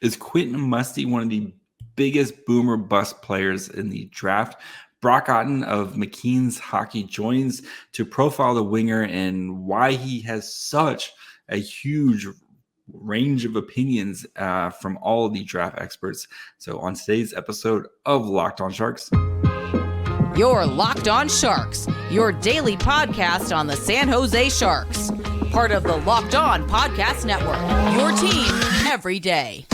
Is Quentin Musty one of the biggest boomer bust players in the draft? Brock Otten of McKeen's Hockey joins to profile the winger and why he has such a huge range of opinions from all of the draft experts. So on today's episode of Locked On Sharks. You're Locked On Sharks, your daily podcast on the San Jose Sharks. Part of the Locked On Podcast Network, your team every day.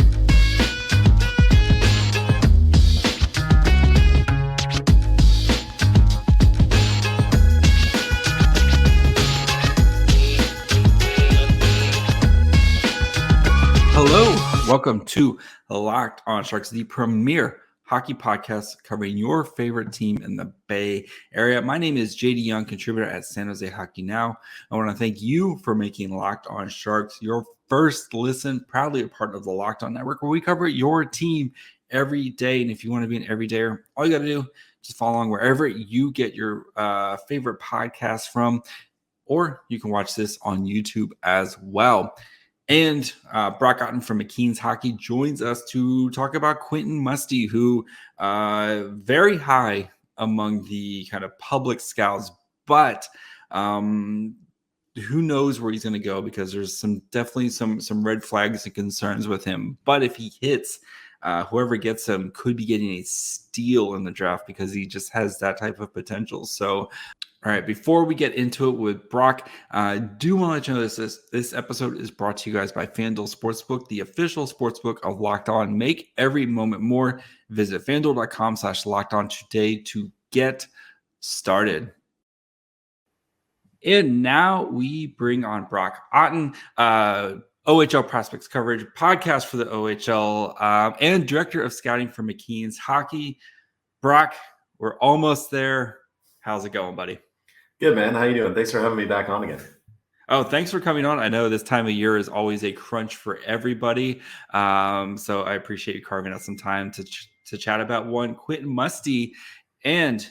Hello, welcome to Locked On Sharks, the premier hockey podcast covering your favorite team in the Bay Area. My name is JD Young, contributor at San Jose Hockey Now. I want to thank you for making Locked On Sharks your first listen, proudly a part of the Locked On Network, where we cover your team every day. And if you want to be an everydayer, all you got to do, just follow along wherever you get your favorite podcast from, or you can watch this on YouTube as well. And Brock Otten from McKeen's Hockey joins us to talk about Quentin Musty, who very high among the kind of public scouts, but who knows where he's going to go, because there's definitely some red flags and concerns with him. But if he hits, whoever gets him could be getting a steal in the draft, because he just has that type of potential. So all right, before we get into it with Brock, I do want to let you know this episode is brought to you guys by FanDuel Sportsbook, the official sportsbook of Locked On. Make every moment more. Visit FanDuel.com/LockedOn today to get started. And now we bring on Brock Otten, OHL prospects coverage, podcast for the OHL, and director of scouting for McKeen's Hockey. Brock, we're almost there. How's it going, buddy? Good, man. How you doing? Thanks for having me back on again. Oh, thanks for coming on. I know this time of year is always a crunch for everybody. So I appreciate you carving out some time to chat about Quentin Musty. And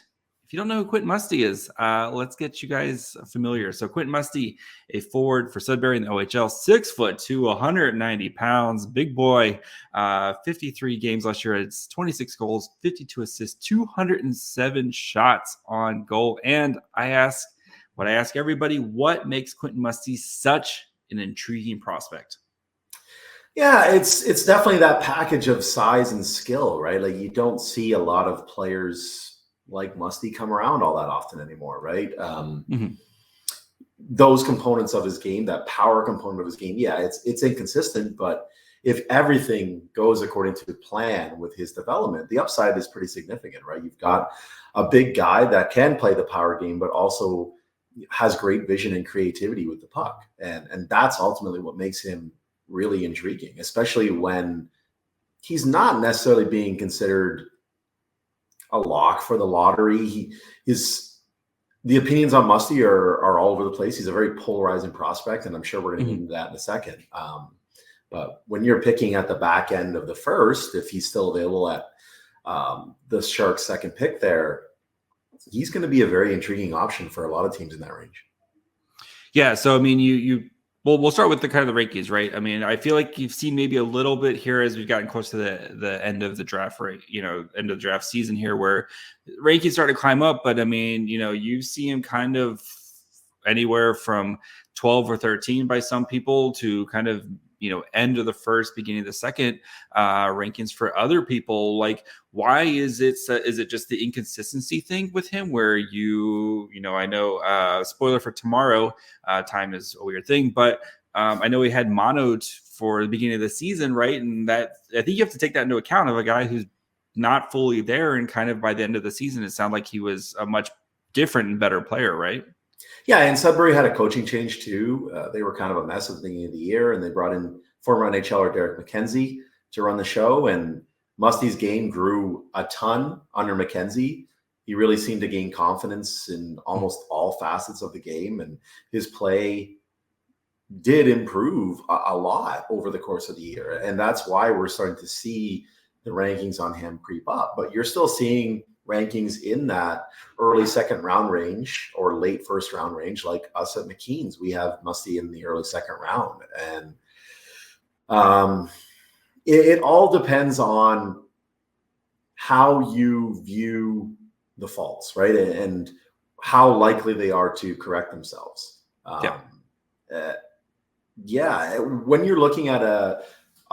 if you don't know who Quentin Musty is, let's get you guys familiar. So Quentin Musty, a forward for Sudbury in the OHL, 6'2", 190 pounds, big boy, 53 games last year. It's 26 goals, 52 assists, 207 shots on goal. And I ask everybody, what makes Quentin Musty such an intriguing prospect? Yeah, it's definitely that package of size and skill, right? Like, you don't see a lot of players like Musty come around all that often anymore, right? Those components of his game, that power component of his game, yeah, it's inconsistent, but if everything goes according to plan with his development, the upside is pretty significant, right? You've got a big guy that can play the power game, but also has great vision and creativity with the puck. And that's ultimately what makes him really intriguing, especially when he's not necessarily being considered a lock for the lottery. The opinions on Musty are all over the place. He's a very polarizing prospect, and I'm sure we're going to get into that in a second. But when you're picking at the back end of the first, if he's still available at the Sharks' second pick there, he's going to be a very intriguing option for a lot of teams in that range. Yeah. So, I mean, we'll start with the kind of the rankings, right? I mean, I feel like you've seen maybe a little bit here as we've gotten close to the end of the draft, right? End of the draft season here, where rankings start to climb up. But I mean, you see him kind of anywhere from 12 or 13 by some people to kind of, end of the first, beginning of the second rankings for other people. Like, why is it just the inconsistency thing with him where I know spoiler for tomorrow, time is a weird thing, but I know he had monoed for the beginning of the season, right? And that, I think you have to take that into account of a guy who's not fully there, and kind of by the end of the season, it sounded like he was a much different and better player, right? Yeah, and Sudbury had a coaching change too. They were kind of a mess at the beginning of the year, and they brought in former NHLer Derek McKenzie to run the show. And Musty's game grew a ton under McKenzie. He really seemed to gain confidence in almost all facets of the game, and his play did improve a lot over the course of the year. And that's why we're starting to see the rankings on him creep up. But you're still seeing rankings in that early second round range or late first round range, like us at McKeen's. We have Musty in the early second round. And it all depends on how you view the faults, right? And how likely they are to correct themselves. When you're looking at a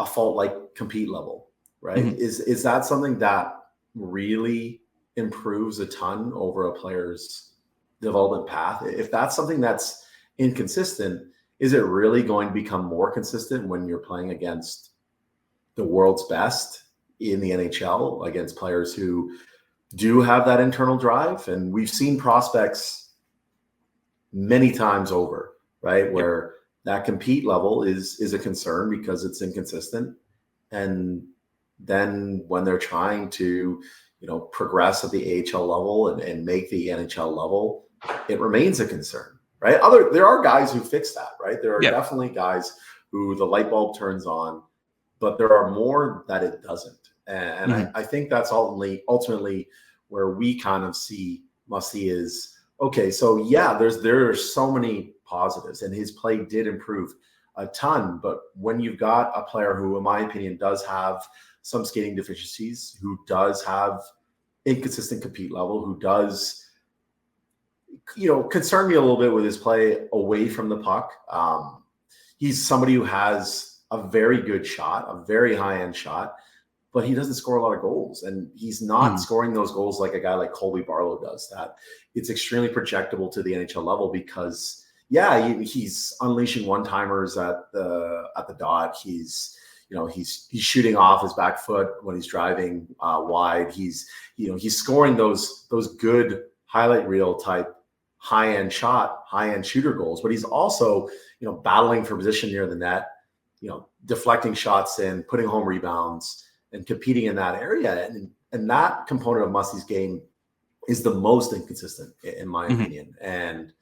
fault like compete level, right? Mm-hmm. Is that something that really improves a ton over a player's development path? If that's something that's inconsistent, is it really going to become more consistent when you're playing against the world's best in the NHL, against players who do have that internal drive? And we've seen prospects many times over, right? Where that compete level is a concern because it's inconsistent. And then when they're trying to, progress at the AHL level and make the NHL level, it remains a concern, right? There are guys who fix that, right? There are definitely guys who the light bulb turns on, but there are more that it doesn't. And I think that's ultimately where we kind of see Musty is, okay, so there are so many positives, and his play did improve a ton. But when you've got a player who, in my opinion, does have some skating deficiencies, who does have inconsistent compete level, who does, concern me a little bit with his play away from the puck. He's somebody who has a very good shot, a very high-end shot, but he doesn't score a lot of goals. And he's not scoring those goals like a guy like Colby Barlow does. That it's extremely projectable to the NHL level because, he's unleashing one-timers at the dot. He's shooting off his back foot when he's driving wide. He's scoring those good highlight reel type high-end shooter goals, but he's also, battling for position near the net, deflecting shots in, putting home rebounds, and competing in that area. And that component of Musty's game is the most inconsistent, in my opinion. And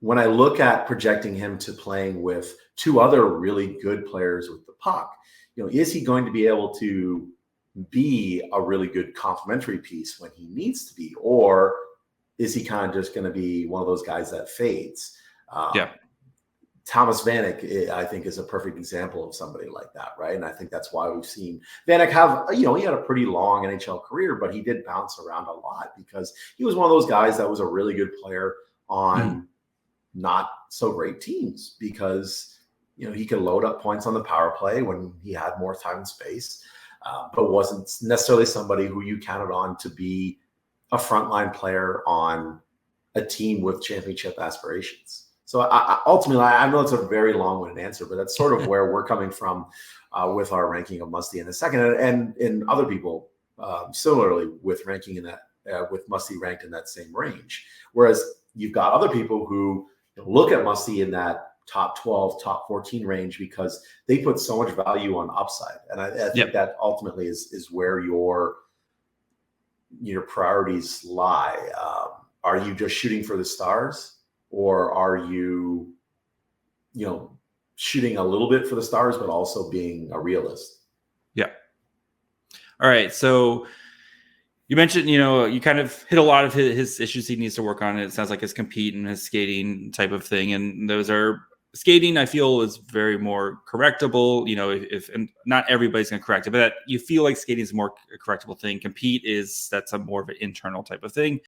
when I look at projecting him to playing with two other really good players with the puck, is he going to be able to be a really good complementary piece when he needs to be? Or is he kind of just going to be one of those guys that fades? Thomas Vanek, I think, is a perfect example of somebody like that, right? And I think that's why we've seen Vanek have, he had a pretty long NHL career, but he did bounce around a lot because he was one of those guys that was a really good player on not so great teams because, he could load up points on the power play when he had more time and space, but wasn't necessarily somebody who you counted on to be a frontline player on a team with championship aspirations. So ultimately, I know it's a very long-winded answer, but that's sort of where we're coming from with our ranking of Musty in a second, and in other people similarly with ranking in that with Musty ranked in that same range. Whereas you've got other people who look at Musty in that top 12, top 14 range because they put so much value on upside, and I think that ultimately is where your priorities lie. Are you just shooting for the stars? Or are you, shooting a little bit for the stars, but also being a realist? Yeah. All right. So you mentioned, you kind of hit a lot of his issues he needs to work on. It sounds like his compete and his skating type of thing. And those are skating, I feel, is very more correctable. If and not everybody's going to correct it, but you feel like skating is a more correctable thing. Compete that's a more of an internal type of thing.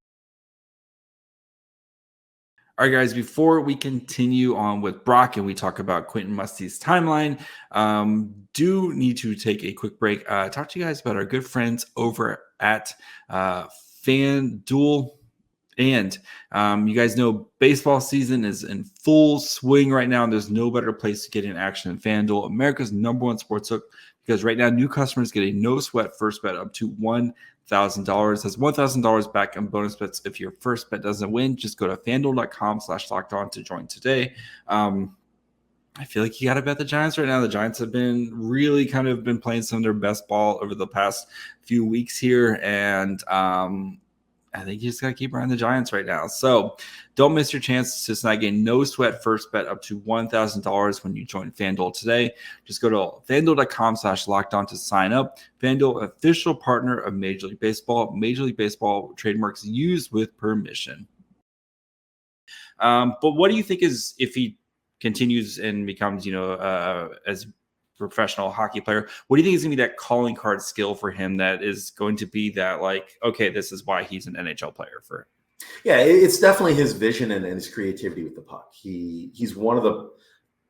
All right, guys, before we continue on with Brock and we talk about Quentin Musty's timeline, do need to take a quick break. Talk to you guys about our good friends over at FanDuel. And you guys know baseball season is in full swing right now, and there's no better place to get in action than FanDuel, America's #1 sportsbook, because right now new customers get a no-sweat first bet up to $1,000. That's $1,000 back on bonus bets if your first bet doesn't win. Just go to FanDuel.com/lockedon to join today. I feel like you got to bet the Giants right now. The Giants have been really kind of been playing some of their best ball over the past few weeks here, and I think you just got to keep around the Giants right now. So don't miss your chance to snag a no-sweat first bet up to $1,000 when you join FanDuel today. Just go to FanDuel.com/lockedon to sign up. FanDuel, official partner of Major League Baseball. Major League Baseball trademarks used with permission. But what do you think is if he continues and becomes, as professional hockey player. What do you think is going to be that calling card skill for him that is going to be that, like, okay, this is why he's an NHL player for him? Yeah, it's definitely his vision and his creativity with the puck. He's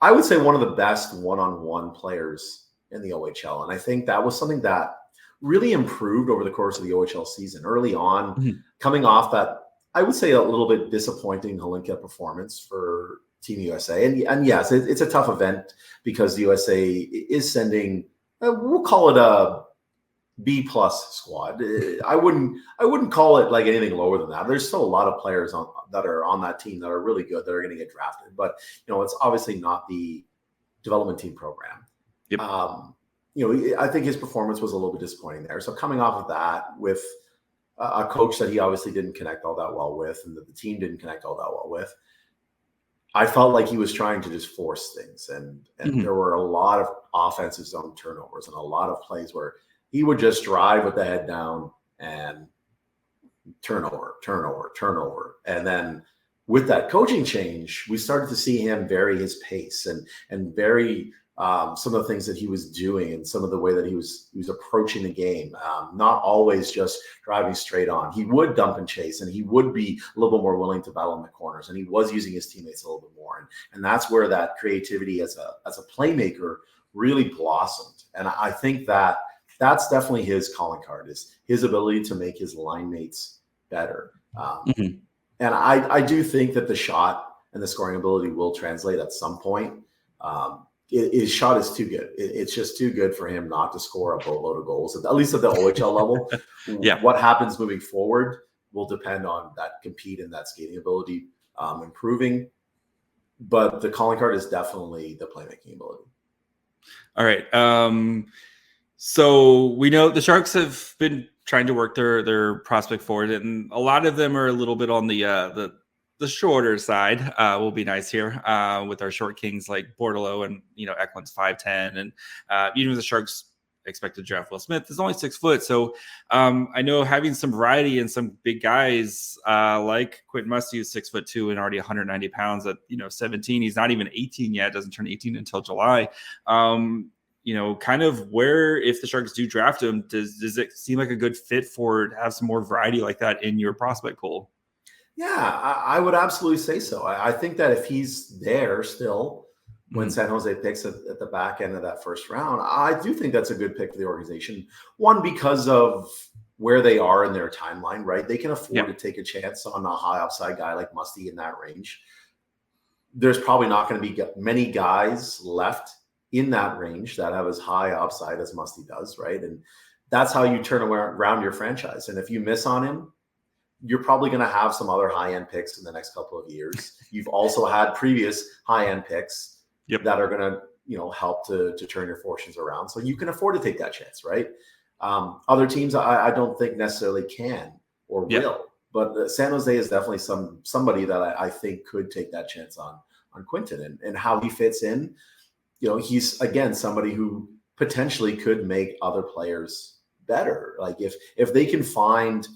I would say one of the best one-on-one players in the OHL. And I think that was something that really improved over the course of the OHL season. Early on, coming off that, I would say, a little bit disappointing Holinka performance for Team USA. And yes, it's a tough event because the USA is sending, we'll call it a B+ squad. I wouldn't call it like anything lower than that. There's still a lot of players that are on that team that are really good that are going to get drafted, but it's obviously not the development team program. Yep. I think his performance was a little bit disappointing there. So coming off of that with a coach that he obviously didn't connect all that well with, and that the team didn't connect all that well with, I felt like he was trying to just force things, and there were a lot of offensive zone turnovers and a lot of plays where he would just drive with the head down and turnover. And then with that coaching change, we started to see him vary his pace and vary some of the things that he was doing and some of the way that he was approaching the game. Not always just driving straight on. He would dump and chase, and he would be a little bit more willing to battle in the corners, and he was using his teammates a little bit more. And that's where that creativity as a playmaker really blossomed. And I think that's definitely his calling card, is his ability to make his line mates better. And I do think that the shot and the scoring ability will translate at some point. His shot is too good. It's just too good for him not to score a boatload of goals, at least at the OHL level. Yeah. What happens moving forward will depend on that compete and that skating ability improving. But the calling card is definitely the playmaking ability. All right. So we know the Sharks have been trying to work their prospect forward, and a lot of them are a little bit on the shorter side. We'll be nice here with our short kings like Bordelot and Eklund's 5'10", and even the Sharks expect to draft Will Smith is only 6 foot. So I know having some variety and some big guys like Quentin Musty, who's 6'2" and already 190 pounds at 17. He's not even 18 yet. Doesn't turn 18 until July. Kind of where, if the Sharks do draft him, does it seem like a good fit to have some more variety like that in your prospect pool? Yeah, I would absolutely say so. I think that if he's there still when San Jose picks at the back end of that first round, I do think that's a good pick for the organization. One, because of where they are in their timeline, right? They can afford to take a chance on a high upside guy like Musty in that range. There's probably not going to be many guys left in that range that have as high upside as Musty does, right? And that's how you turn around your franchise. And if you miss on him, you're probably going to have some other high-end picks in the next couple of years. You've also had previous high-end picks that are going to, help to turn your fortunes around. So you can afford to take that chance, right? Other teams, I don't think necessarily can or will. But San Jose is definitely somebody that I think could take that chance on Quentin and how he fits in. He's, again, somebody who potentially could make other players better. Like if they can find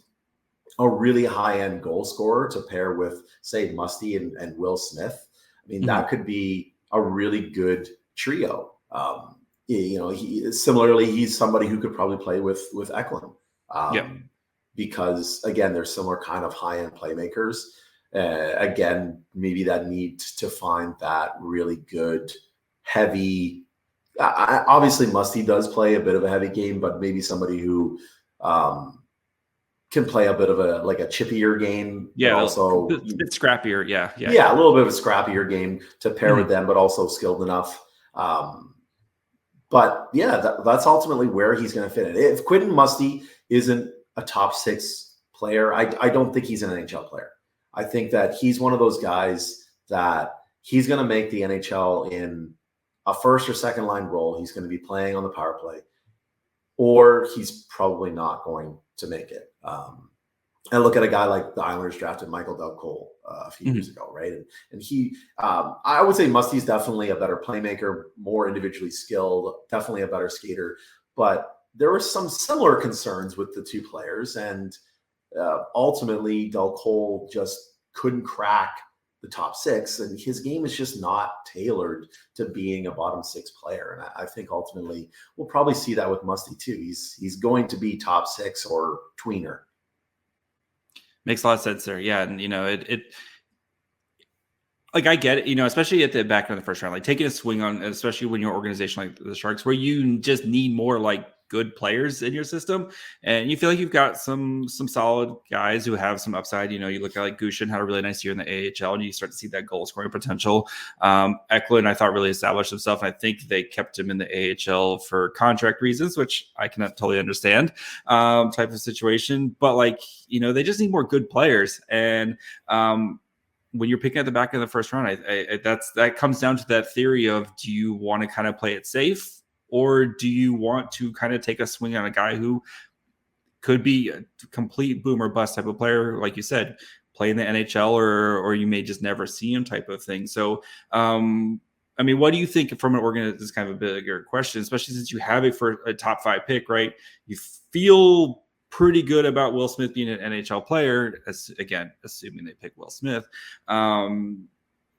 a really high-end goal scorer to pair with, say, Musty and Will Smith, I mean, that could be a really good trio. Similarly, he's somebody who could probably play with Eklund. Because, again, they're similar kind of high-end playmakers. Again, maybe that need to find that really good, heavy. Obviously, Musty does play a bit of a heavy game, but maybe somebody who can play a bit of a chippier game. Yeah, also a bit scrappier. Yeah, a little bit of a scrappier game to pair with them, but also skilled enough. But yeah, that's ultimately where he's going to fit in. If Quentin Musty isn't a top 6 player, I don't think he's an NHL player. I think that he's one of those guys that he's going to make the NHL in a first or second line role. He's going to be playing on the power play, or he's probably not going to make it. And look at a guy like the Islanders drafted Michael Doug Cole a few years ago, right? And he, I would say Musty's definitely a better playmaker, more individually skilled, definitely a better skater. But there were some similar concerns with the two players, and ultimately Doug Cole just couldn't crack the top six, and his game is just not tailored to being a bottom six player. And I think ultimately we'll probably see that with Musty too. He's going to be top six or tweener. Makes a lot of sense there. Yeah. And, like I get it, especially at the back end of the first round, like taking a swing on, especially when you're an organization like the Sharks, where you just need more like good players in your system, and you feel like you've got some solid guys who have some upside. You look at like Gushin had a really nice year in the AHL, and you start to see that goal scoring potential. Eklund, I thought, really established himself, and I think they kept him in the AHL for contract reasons, which I cannot totally understand, type of situation. But like, they just need more good players, and when you're picking at the back of the first round, that comes down to that theory of, do you want to kind of play it safe, or do you want to kind of take a swing on a guy who could be a complete boom or bust type of player, like you said, play in the NHL, or you may just never see him type of thing. So, what do you think from an organization? This is kind of a bigger question, especially since you have a top 5 pick, right? You feel pretty good about Will Smith being an NHL player, again, assuming they pick Will Smith.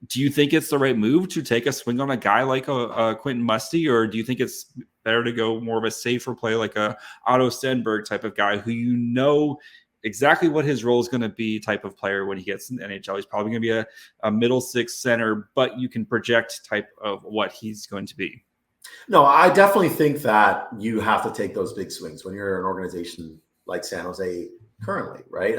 Do you think it's the right move to take a swing on a guy like a Quentin Musty, or do you think it's better to go more of a safer play like a Otto Stenberg type of guy who exactly what his role is going to be type of player when he gets in the NHL? He's probably going to be a middle six center, but you can project type of what he's going to be. No, I definitely think that you have to take those big swings when you're an organization like San Jose currently, right?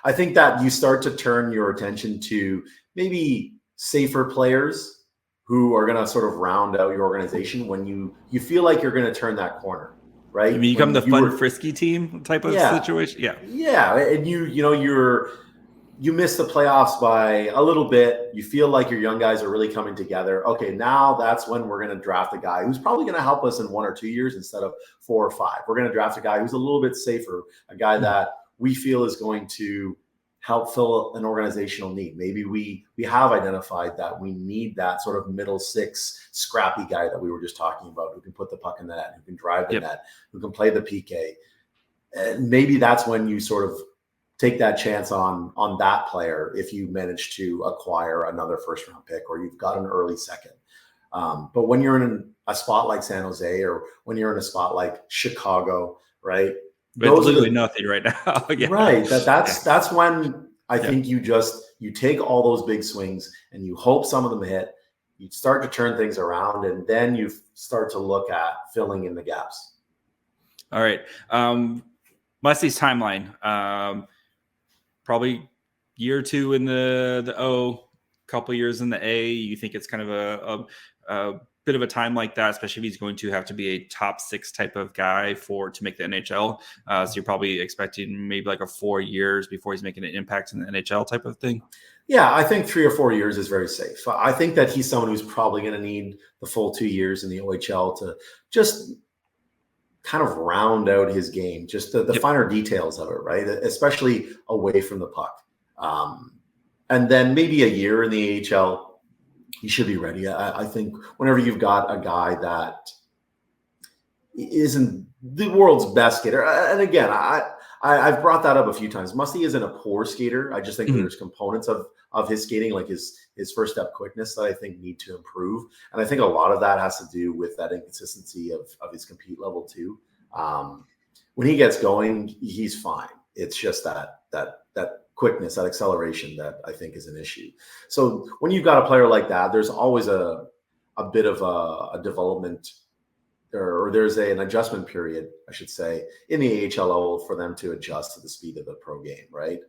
I think that you start to turn your attention to maybe safer players who are going to sort of round out your organization when you feel like you're going to turn that corner, right? You become the fun, frisky team type of situation. Yeah. And you miss the playoffs by a little bit. You feel like your young guys are really coming together. Okay, now that's when we're going to draft a guy who's probably going to help us in 1 or 2 years instead of 4 or 5. We're going to draft a guy who's a little bit safer, a guy that we feel is going to help fill an organizational need. Maybe we have identified that we need that sort of middle six scrappy guy that we were just talking about, who can put the puck in the net, who can drive the net, who can play the PK. And maybe that's when you sort of take that chance on that player if you manage to acquire another first round pick, or you've got an early second. But when you're in a spot like San Jose, or when you're in a spot like Chicago, right? It's literally nothing right now. Right. That's when I think you take all those big swings and you hope some of them hit. You start to turn things around, and then you start to look at filling in the gaps. All right. Musty's timeline. Probably year or two in the O, couple years in the A. You think it's kind of a bit of a time like that, especially if he's going to have to be a top 6 type of guy to make the NHL. So you're probably expecting maybe like a 4 years before he's making an impact in the NHL type of thing. Yeah, I think 3 or 4 years is very safe. I think that he's someone who's probably going to need the full 2 years in the OHL to just kind of round out his game, just the finer details of it, right? Especially away from the puck. And then maybe a year in the AHL, he should be ready. I think whenever you've got a guy that isn't the world's best skater, and again, I've brought that up a few times. Musty isn't a poor skater. I just think there's components of his skating, like his first step quickness, that I think need to improve. And I think a lot of that has to do with that inconsistency of his compete level too. When he gets going, he's fine. It's just that quickness, that acceleration that I think is an issue. So when you've got a player like that, there's always a bit of a development, or there's an adjustment period, I should say, in the AHL level for them to adjust to the speed of the pro game, right?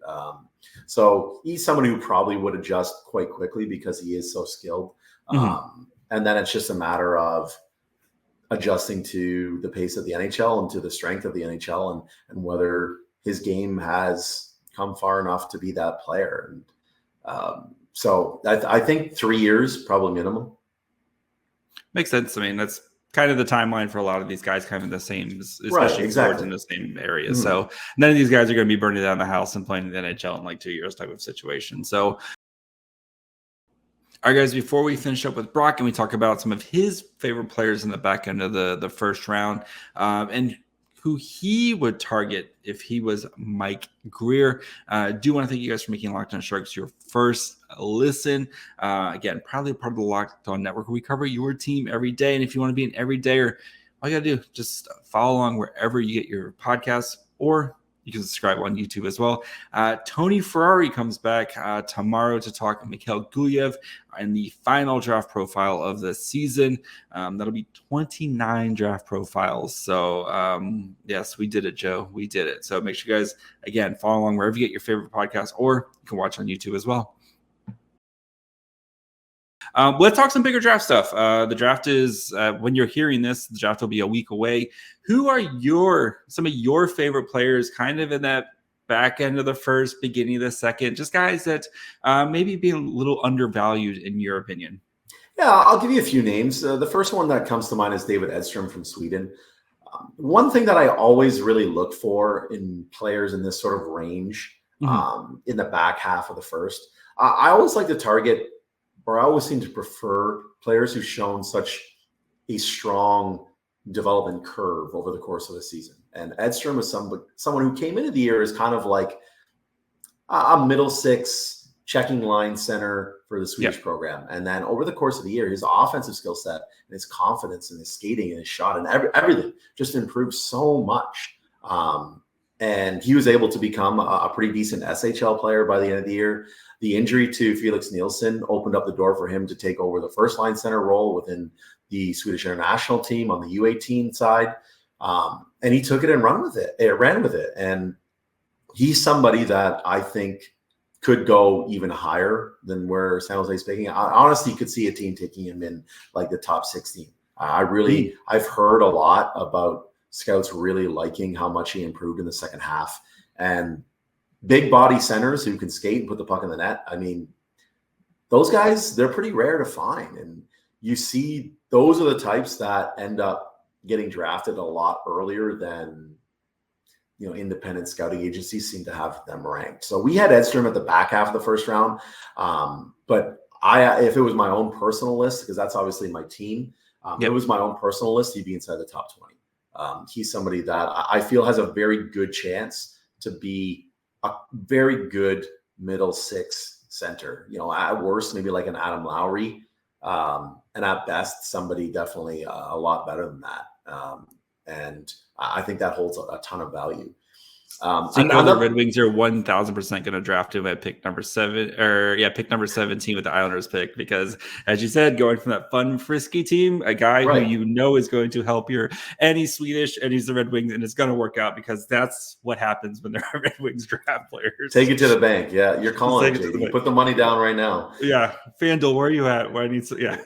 So he's someone who probably would adjust quite quickly because he is so skilled. And then it's just a matter of adjusting to the pace of the NHL and to the strength of the NHL, and whether his game has come far enough to be that player. And so I think 3 years, probably minimum. Makes sense. I mean, that's kind of the timeline for a lot of these guys, kind of the same, especially forwards in the same area. So none of these guys are going to be burning down the house and playing in the NHL in like 2 years type of situation. So, all right, guys, before we finish up with Brock and we talk about some of his favorite players in the back end of the first round, and who he would target if he was Mike Grier. I do want to thank you guys for making Locked On Sharks your first listen. Again, proudly part of the Locked On Network. We cover your team every day. And if you want to be an everydayer, all you got to do, just follow along wherever you get your podcasts, or you can subscribe on YouTube as well. Tony Ferrari comes back tomorrow to talk Mikhail Gulyev and the final draft profile of the season. That'll be 29 draft profiles. So, yes, we did it, Joe. We did it. So make sure you guys, again, follow along wherever you get your favorite podcast, or you can watch on YouTube as well. Let's talk some bigger draft stuff. The draft is, when you're hearing this, the draft will be a week away. Who are some of your favorite players kind of in that back end of the first, beginning of the second? Just guys that maybe being a little undervalued in your opinion. Yeah, I'll give you a few names. The first one that comes to mind is David Edstrom from Sweden. One thing that I always really look for in players in this sort of range, in the back half of the first, I always like to target, or I always seem to prefer, players who've shown such a strong development curve over the course of the season. And Edstrom is someone who came into the year as kind of like a middle six checking line center for the Swedish program. And then over the course of the year, his offensive skill set and his confidence and his skating and his shot and everything just improved so much. And he was able to become a pretty decent SHL player by the end of the year. The injury to Felix Nielsen opened up the door for him to take over the first line center role within the Swedish international team on the U18 side. And he took it and ran with it. And he's somebody that I think could go even higher than where San Jose is picking. I honestly could see a team taking him in like the top 16. I've heard a lot about scouts really liking how much he improved in the second half. And big body centers who can skate and put the puck in the net, I mean, those guys, they're pretty rare to find. And you see those are the types that end up getting drafted a lot earlier than, independent scouting agencies seem to have them ranked. So we had Edstrom at the back half of the first round. But if it was my own personal list, because that's obviously my team, if it was my own personal list, he'd be inside the top 20. He's somebody that I feel has a very good chance to be a very good middle six center, at worst, maybe like an Adam Lowry. And at best, somebody definitely a lot better than that. And I think that holds a ton of value. So the Red Wings are 1,000% going to draft him at pick number 17 with the Islanders pick, because as you said, going from that fun, frisky team, a guy who is going to help and he's Swedish and he's the Red Wings, and it's going to work out because that's what happens when there are Red Wings draft players. Take it to the bank. Yeah, you're calling it, JD. Put the money down right now. Yeah, FanDuel, where are you at? Where I need to,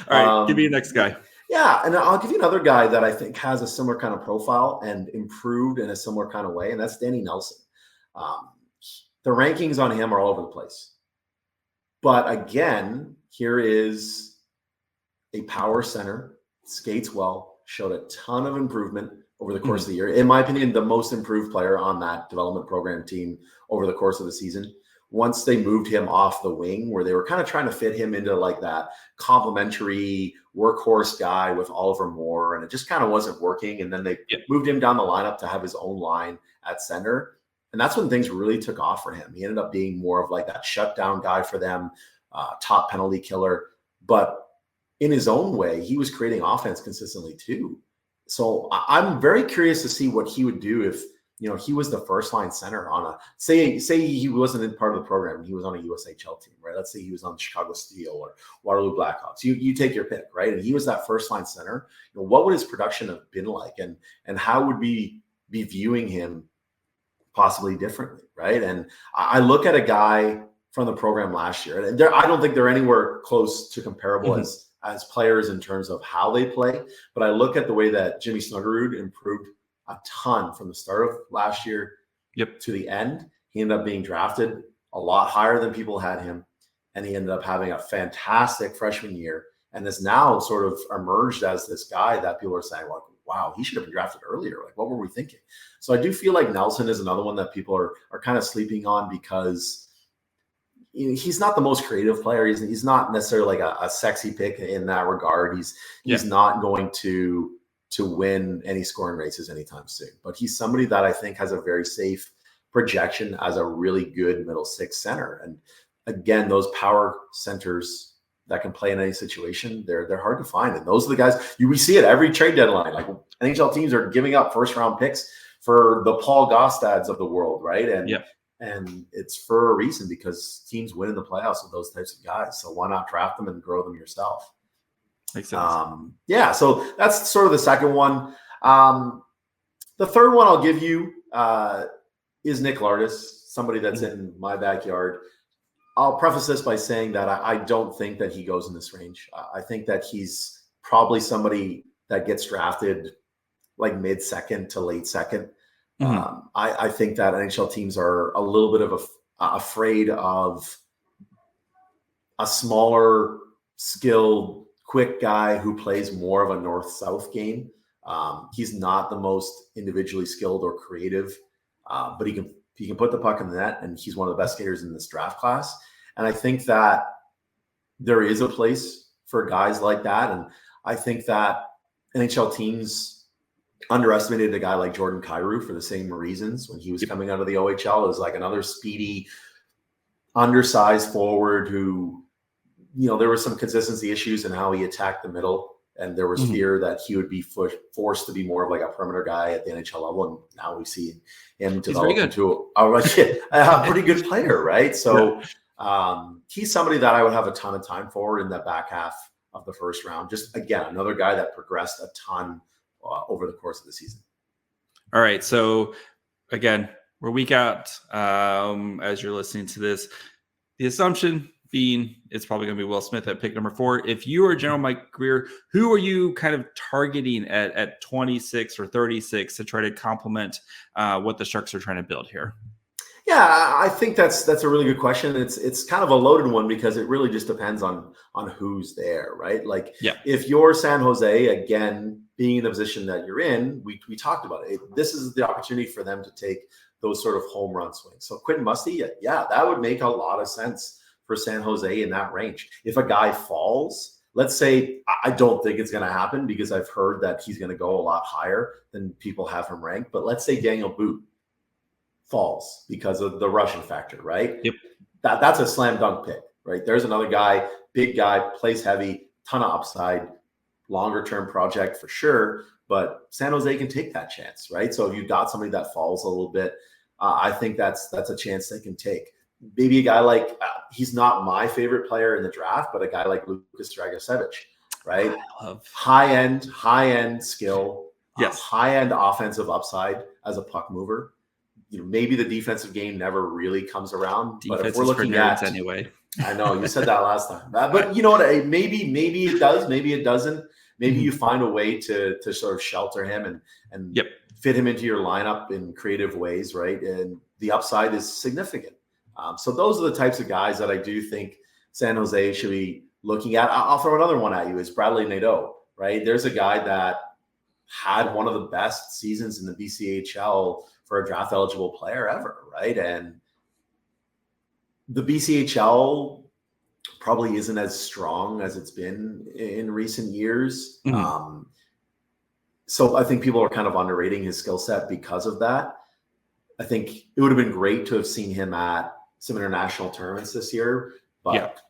All right, give me your next guy. Yeah, and I'll give you another guy that I think has a similar kind of profile and improved in a similar kind of way, and that's Danny Nelson. The rankings on him are all over the place. But again, here is a power center, skates well, showed a ton of improvement over the course of the year. In my opinion, the most improved player on that development program team over the course of the season. Once they moved him off the wing, where they were kind of trying to fit him into like that complimentary workhorse guy with Oliver Moore, and it just kind of wasn't working. And then they moved him down the lineup to have his own line at center. And that's when things really took off for him. He ended up being more of like that shutdown guy for them, top penalty killer. But in his own way, he was creating offense consistently too. So I'm very curious to see what he would do if, he was the first line center on say he wasn't in part of the program. He was on a USHL team, right? Let's say he was on Chicago Steel or Waterloo Blackhawks. You take your pick, right? And he was that first line center. What would his production have been like? And how would we be viewing him possibly differently, right? And I look at a guy from the program last year, and I don't think they're anywhere close to comparable as players in terms of how they play. But I look at the way that Jimmy Snuggerud improved a ton from the start of last year to the end. He ended up being drafted a lot higher than people had him. And he ended up having a fantastic freshman year and is now sort of emerged as this guy that people are saying, like, wow, he should have been drafted earlier. Like, what were we thinking? So I do feel like Nelson is another one that people are kind of sleeping on because he's not the most creative player. He's not necessarily like a sexy pick in that regard. He's not going to to win any scoring races anytime soon. But he's somebody that I think has a very safe projection as a really good middle six center. And again, those power centers that can play in any situation, they're hard to find. And those are the guys we see it every trade deadline. Like NHL teams are giving up first round picks for the Paul Gostads of the world, right? And it's for a reason, because teams win in the playoffs with those types of guys. So why not draft them and grow them yourself? Makes sense. Yeah, so that's sort of the second one. The third one I'll give you is Nick Lardis, somebody that's in my backyard. I'll preface this by saying that I don't think that he goes in this range. I think that he's probably somebody that gets drafted like mid-second to late second. I think that NHL teams are a little bit of afraid of a smaller, skilled, quick guy who plays more of a north-south game. He's not the most individually skilled or creative, but he can put the puck in the net, and he's one of the best skaters in this draft class. And I think that there is a place for guys like that. And I think that NHL teams underestimated a guy like Jordan Kyrou for the same reasons when he was coming out of the OHL as like another speedy, undersized forward who, there were some consistency issues in how he attacked the middle. And there was fear that he would be forced to be more of like a perimeter guy at the NHL level. And now we see him develop into a pretty good player, right? So he's somebody that I would have a ton of time for in the back half of the first round. Just, again, another guy that progressed a ton over the course of the season. All right. So, again, we're a week out as you're listening to this. The assumption being it's probably going to be Will Smith at pick number 4. If you are General Mike Grier, who are you kind of targeting at 26 or 36 to try to complement what the Sharks are trying to build here? Yeah, I think that's a really good question. It's kind of a loaded one because it really just depends on who's there, right? Like if you're San Jose, again, being in the position that you're in, we talked about it. This is the opportunity for them to take those sort of home run swings. So Quentin Musty, that would make a lot of sense for San Jose in that range. If a guy falls, let's say, I don't think it's going to happen because I've heard that he's going to go a lot higher than people have him ranked. But let's say Daniel Boot falls because of the Russian factor, right? Yep. That's a slam dunk pick, right? There's another guy, big guy, plays heavy, ton of upside, longer term project for sure. But San Jose can take that chance, right? So if you've got somebody that falls a little bit, I think that's a chance they can take. Maybe a guy like he's not my favorite player in the draft, but a guy like Lukas Dragicevic, right? High end skill, high end offensive upside as a puck mover. Maybe the defensive game never really comes around. Defense but if we're looking at anyway, I know you said that last time, but you know what? Maybe it does, maybe it doesn't. Maybe you find a way to sort of shelter him and fit him into your lineup in creative ways, right? And the upside is significant. So those are the types of guys that I do think San Jose should be looking at. I'll throw another one at you. Is Bradley Nadeau, right? There's a guy that had one of the best seasons in the BCHL for a draft eligible player ever, right? And the BCHL probably isn't as strong as it's been in recent years. So I think people are kind of underrating his skill set because of that. I think it would have been great to have seen him at some international tournaments this year. But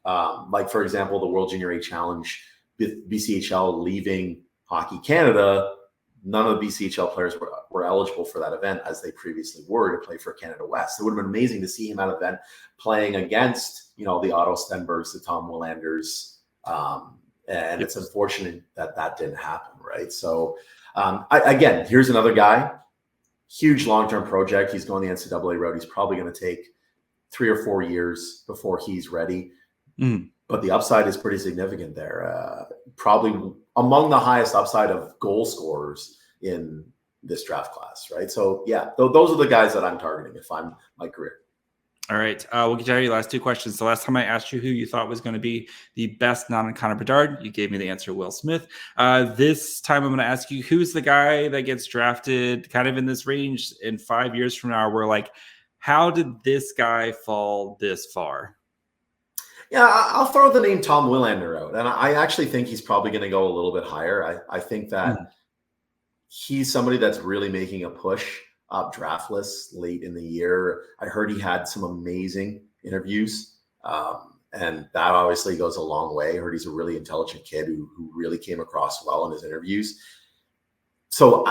like, for example, the World Junior A Challenge, BCHL leaving Hockey Canada, none of the BCHL players were eligible for that event as they previously were to play for Canada West. It would have been amazing to see him at an event playing against, the Otto Stenbergs, the Tom Willanders. And it's unfortunate that didn't happen, right? So, again, here's another guy, huge long-term project. He's going the NCAA route. He's probably going to take 3 or 4 years before he's ready. But the upside is pretty significant there. Probably among the highest upside of goal scorers in this draft class, right? So, those are the guys that I'm targeting if I'm Mike Grier. All right. We'll get to your last 2 questions. The last time I asked you who you thought was going to be the best non-Connor Bedard, you gave me the answer, Will Smith. This time I'm going to ask you, who's the guy that gets drafted kind of in this range in 5 years from now? We're like, how did this guy fall this far? Yeah, I'll throw the name Tom Willander out. And I actually think he's probably going to go a little bit higher. I think that he's somebody that's really making a push up draft lists late in the year. I heard he had some amazing interviews. And that obviously goes a long way. I heard he's a really intelligent kid who really came across well in his interviews. So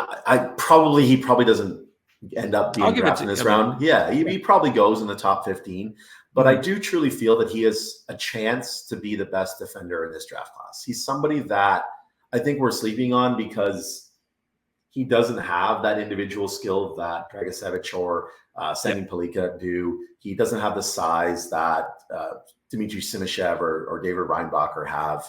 he probably doesn't end up being drafted in this round. Yeah, he probably goes in the top 15. But I do truly feel that he has a chance to be the best defender in this draft class. He's somebody that I think we're sleeping on because he doesn't have that individual skill that Dragicevic or Sami Pelika do. He doesn't have the size that Dmitry Simashev or David Reinbacher have.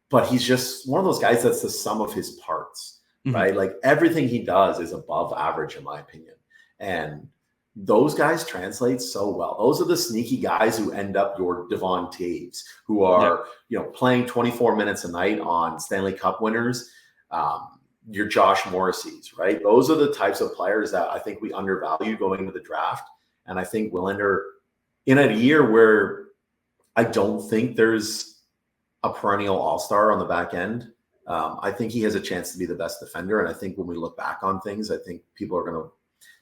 But he's just one of those guys that's the sum of his parts, right? Like everything he does is above average, in my opinion. And those guys translate so well. Those are the sneaky guys who end up your Devon Taves, who are playing 24 minutes a night on Stanley Cup winners. Your Josh Morrisseys, right? Those are the types of players that I think we undervalue going into the draft. And I think we'll enter in a year where I don't think there's a perennial all-star on the back end. I think he has a chance to be the best defender. And I think when we look back on things, I think people are going to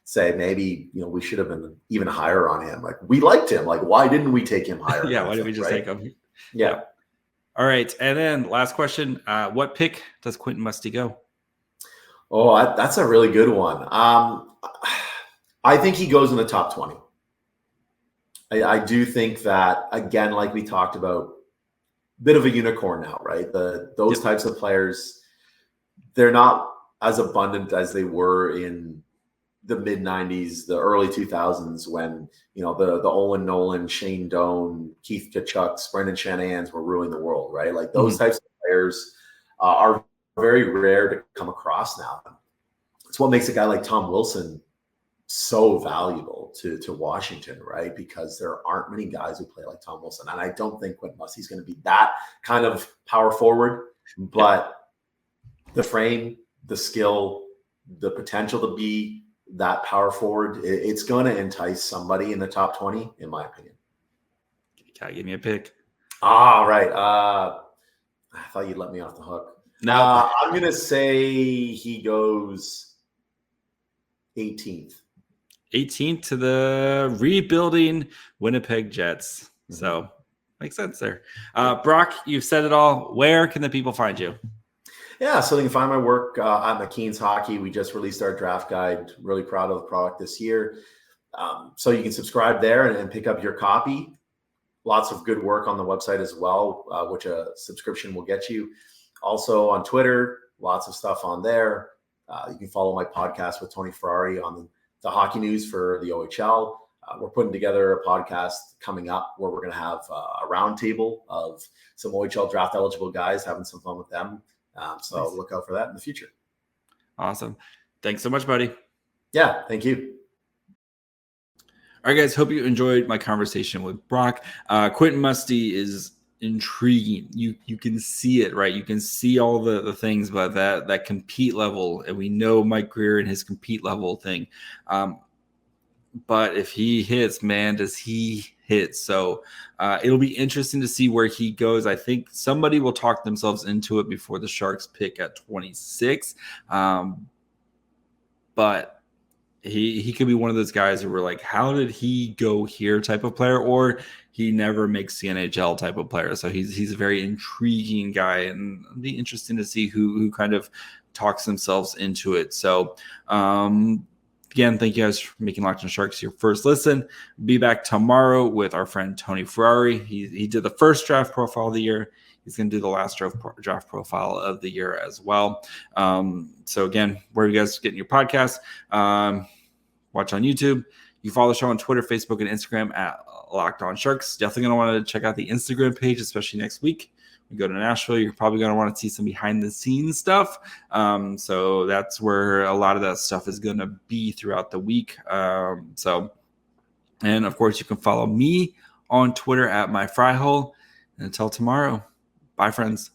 say maybe, we should have been even higher on him. Like, we liked him. Like, why didn't we take him higher? Yeah, why didn't we just take him? Yeah. All right. And then last question, what pick does Quentin Musty go? Oh, that's a really good one. I think he goes in the top 20. I do think that, again, like we talked about, bit of a unicorn now, right? Those types of players, they're not as abundant as they were in the mid 90s, the early 2000s, when, the Olin Nolan, Shane Doan, Keith Kachucks, Brendan Shanahan's were ruling the world, right? Like those types of players are very rare to come across now. It's what makes a guy like Tom Wilson so valuable to Washington, right? Because there aren't many guys who play like Tom Wilson. And I don't think Quentin Musty's going to be that kind of power forward, but the frame, the skill, the potential to be that power forward, it's going to entice somebody in the top 20, in my opinion. Can I give me a pick? Right. I thought you'd let me off the hook. No, I'm going to say he goes 18th. 18th to the rebuilding Winnipeg Jets. So makes sense there. Brock, you've said it all. Where can the people find you? Yeah, so they can find my work at McKeen's Hockey. We just released our draft guide. Really proud of the product this year. So you can subscribe there and pick up your copy. Lots of good work on the website as well, which a subscription will get you. Also on Twitter, lots of stuff on there. You can follow my podcast with Tony Ferrari on the hockey news for the OHL. We're putting together a podcast coming up where we're going to have a roundtable of some OHL draft eligible guys, having some fun with them. So nice. Look out for that in the future. Awesome. Thanks so much, buddy. Yeah, thank you. All right, guys. Hope you enjoyed my conversation with Brock. Quentin Musty is intriguing. You can see it, right? You can see all the things, but that compete level, and we know Mike Grier and his compete level thing. But if he hits, man, does he hit? So it'll be interesting to see where he goes. I think somebody will talk themselves into it before the Sharks pick at 26. But he could be one of those guys who were like, how did he go here type of player, or he never makes the NHL type of player. So he's a very intriguing guy, and it'll be interesting to see who kind of talks themselves into it. So again, thank you guys for making Locked On Sharks your first listen. Be back tomorrow with our friend Tony Ferrari. He did the first draft profile of the year. He's going to do the last draft profile of the year as well. So again, where are you guys getting your podcast? Watch on YouTube. You can follow the show on Twitter, Facebook, and Instagram at Locked On Sharks. Definitely going to want to check out the Instagram page, especially next week. We go to Nashville, you're probably going to want to see some behind-the-scenes stuff. So that's where a lot of that stuff is going to be throughout the week. And, of course, you can follow me on Twitter at MyFryHole. And until tomorrow, bye, friends.